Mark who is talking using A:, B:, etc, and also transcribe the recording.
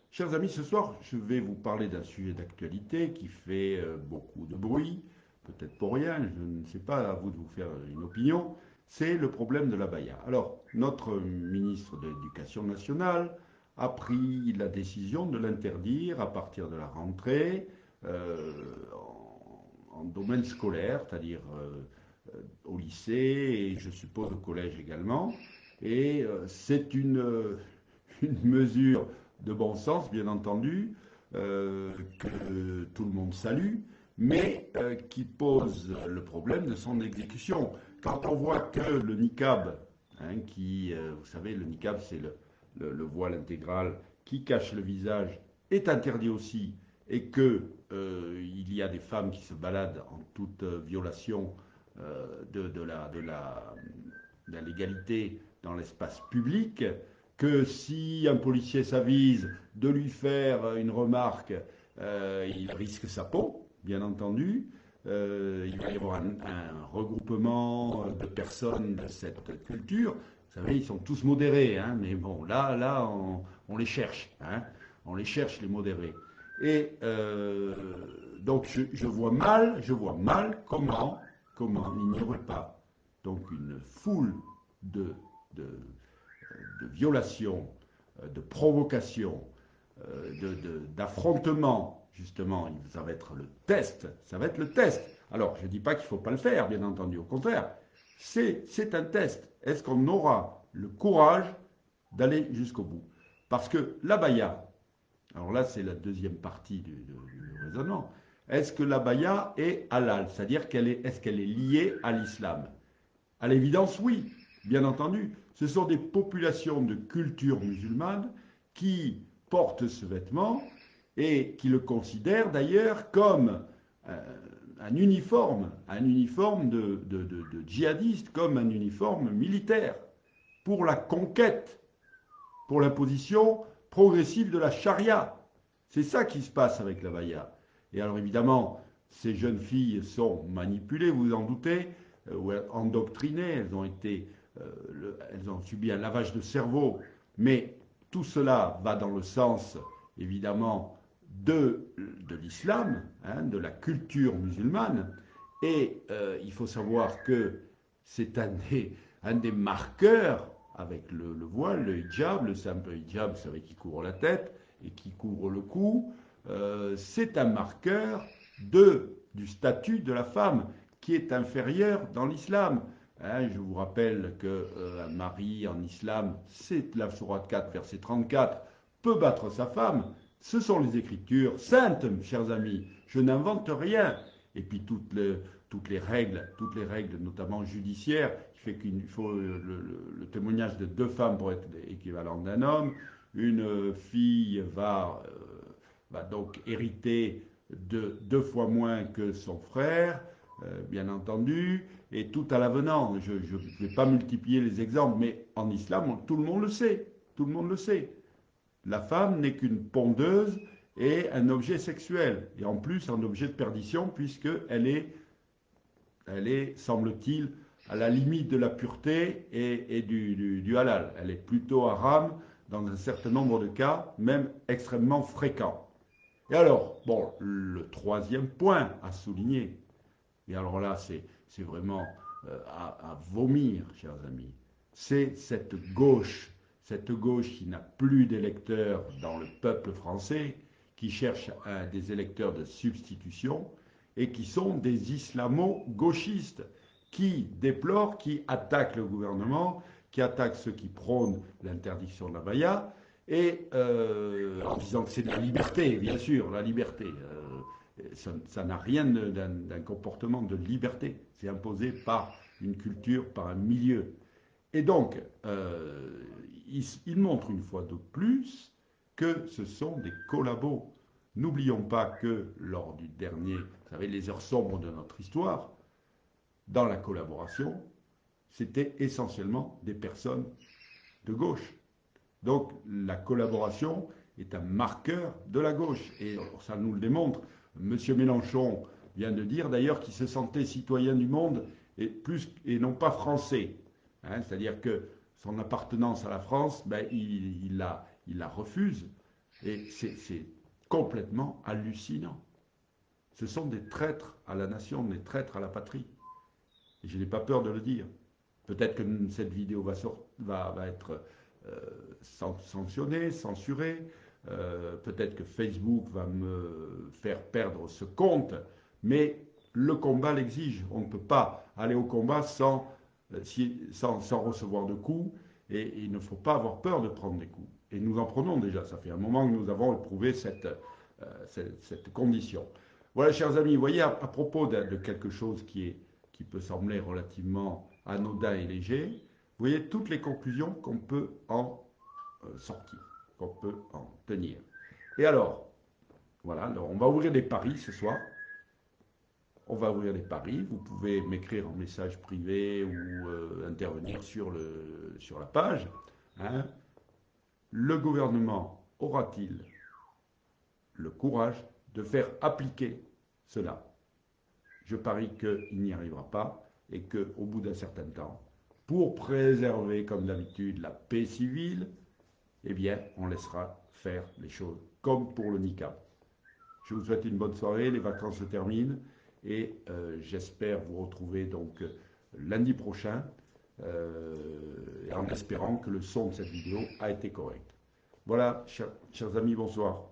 A: Chers amis, ce soir, je vais vous parler d'un sujet d'actualité qui fait beaucoup de bruit, peut-être pour rien, je ne sais pas, à vous de vous faire une opinion, c'est le problème de l'abaya. Alors, notre ministre de l'Éducation nationale a pris la décision de l'interdire à partir de la rentrée en domaine scolaire, c'est-à-dire au lycée et je suppose au collège également. Et c'est une mesure de bon sens, bien entendu, que tout le monde salue, mais qui pose le problème de son exécution. Quand on voit que le niqab, hein, vous savez, le niqab, c'est le voile intégral qui cache le visage, est interdit aussi, et que il y a des femmes qui se baladent en toute violation de la légalité dans l'espace public, que si un policier s'avise de lui faire une remarque, il risque sa peau, bien entendu. Il va y avoir un regroupement de personnes de cette culture. Vous savez, ils sont tous modérés, hein, mais bon, là, on les cherche, hein, on les cherche, les modérés. Et donc, je vois mal comment il n'y aurait pas donc une foule de, de, de violations, de provocations, d'affrontements, justement, ça va être le test, ça va être le test. Alors, je ne dis pas qu'il ne faut pas le faire, bien entendu, au contraire, c'est un test. Est-ce qu'on aura le courage d'aller jusqu'au bout? Parce que l'abaya, alors là, c'est la deuxième partie du raisonnement, est-ce que l'abaya est halal? C'est-à-dire est-ce qu'elle est liée à l'islam? À l'évidence, oui, bien entendu. Ce sont des populations de culture musulmane qui portent ce vêtement et qui le considèrent d'ailleurs comme un uniforme de djihadistes, comme un uniforme militaire pour la conquête, pour l'imposition progressive de la charia. C'est ça qui se passe avec la baya. Et alors évidemment, ces jeunes filles sont manipulées, vous vous en doutez, ou endoctrinées, elles ont subi un lavage de cerveau, mais tout cela va dans le sens, évidemment, de l'islam, hein, de la culture musulmane, et il faut savoir que c'est un des marqueurs avec le voile, le hijab, le simple hijab, vous savez, qui couvre la tête et qui couvre le cou, c'est un marqueur du statut de la femme qui est inférieur dans l'islam. Hein, je vous rappelle qu'un mari en islam, c'est la sourate 4, verset 34, peut battre sa femme. Ce sont les écritures saintes, chers amis. Je n'invente rien. Et puis toutes les règles, notamment judiciaires, qui fait qu'il faut le témoignage de deux femmes pour être équivalent d'un homme. Une fille va donc hériter de deux fois moins que son frère, bien entendu, et tout à l'avenant. Je ne vais pas multiplier les exemples, mais en islam, tout le monde le sait. Tout le monde le sait. La femme n'est qu'une pondeuse et un objet sexuel, et en plus un objet de perdition, puisqu'elle est, semble-t-il, à la limite de la pureté et du halal. Elle est plutôt haram dans un certain nombre de cas, même extrêmement fréquents. Et alors, bon, le troisième point à souligner, et alors là, c'est vraiment à vomir, chers amis, c'est cette gauche qui n'a plus d'électeurs dans le peuple français, qui cherche des électeurs de substitution, et qui sont des islamo-gauchistes, qui déplorent, qui attaquent le gouvernement, qui attaquent ceux qui prônent l'interdiction de la baya, et en disant que c'est de la liberté, bien sûr, la liberté. Ça n'a rien d'un comportement de liberté. C'est imposé par une culture, par un milieu. Et donc, il montre une fois de plus que ce sont des collabos. N'oublions pas que lors du dernier, vous savez, les heures sombres de notre histoire, dans la collaboration, c'était essentiellement des personnes de gauche. Donc la collaboration est un marqueur de la gauche. Et ça nous le démontre. Monsieur Mélenchon vient de dire d'ailleurs qu'il se sentait citoyen du monde et non pas français. hein, c'est-à-dire que son appartenance à la France, ben, il la refuse. Et c'est complètement hallucinant. Ce sont des traîtres à la nation, des traîtres à la patrie. Et je n'ai pas peur de le dire. Peut-être que cette vidéo va être sanctionnée, censurée. Peut-être que Facebook va me faire perdre ce compte. Mais le combat l'exige. On ne peut pas aller au combat sans recevoir de coups. Et il ne faut pas avoir peur de prendre des coups. Et nous en prenons déjà. Ça fait un moment que nous avons éprouvé cette condition. Voilà, chers amis, vous voyez, à propos de quelque chose qui peut sembler relativement anodin et léger, vous voyez toutes les conclusions qu'on peut en sortir, qu'on peut en tenir. Et alors, voilà, alors on va ouvrir des paris ce soir. On va ouvrir des paris. Vous pouvez m'écrire en message privé ou intervenir sur la page. Hein. Le gouvernement aura-t-il le courage de faire appliquer cela? Je parie qu'il n'y arrivera pas et qu'au bout d'un certain temps, pour préserver, comme d'habitude, la paix civile, eh bien, on laissera faire les choses comme pour le niqab. Je vous souhaite une bonne soirée, les vacances se terminent et j'espère vous retrouver donc lundi prochain en espérant que le son de cette vidéo a été correct. Voilà, chers amis, bonsoir.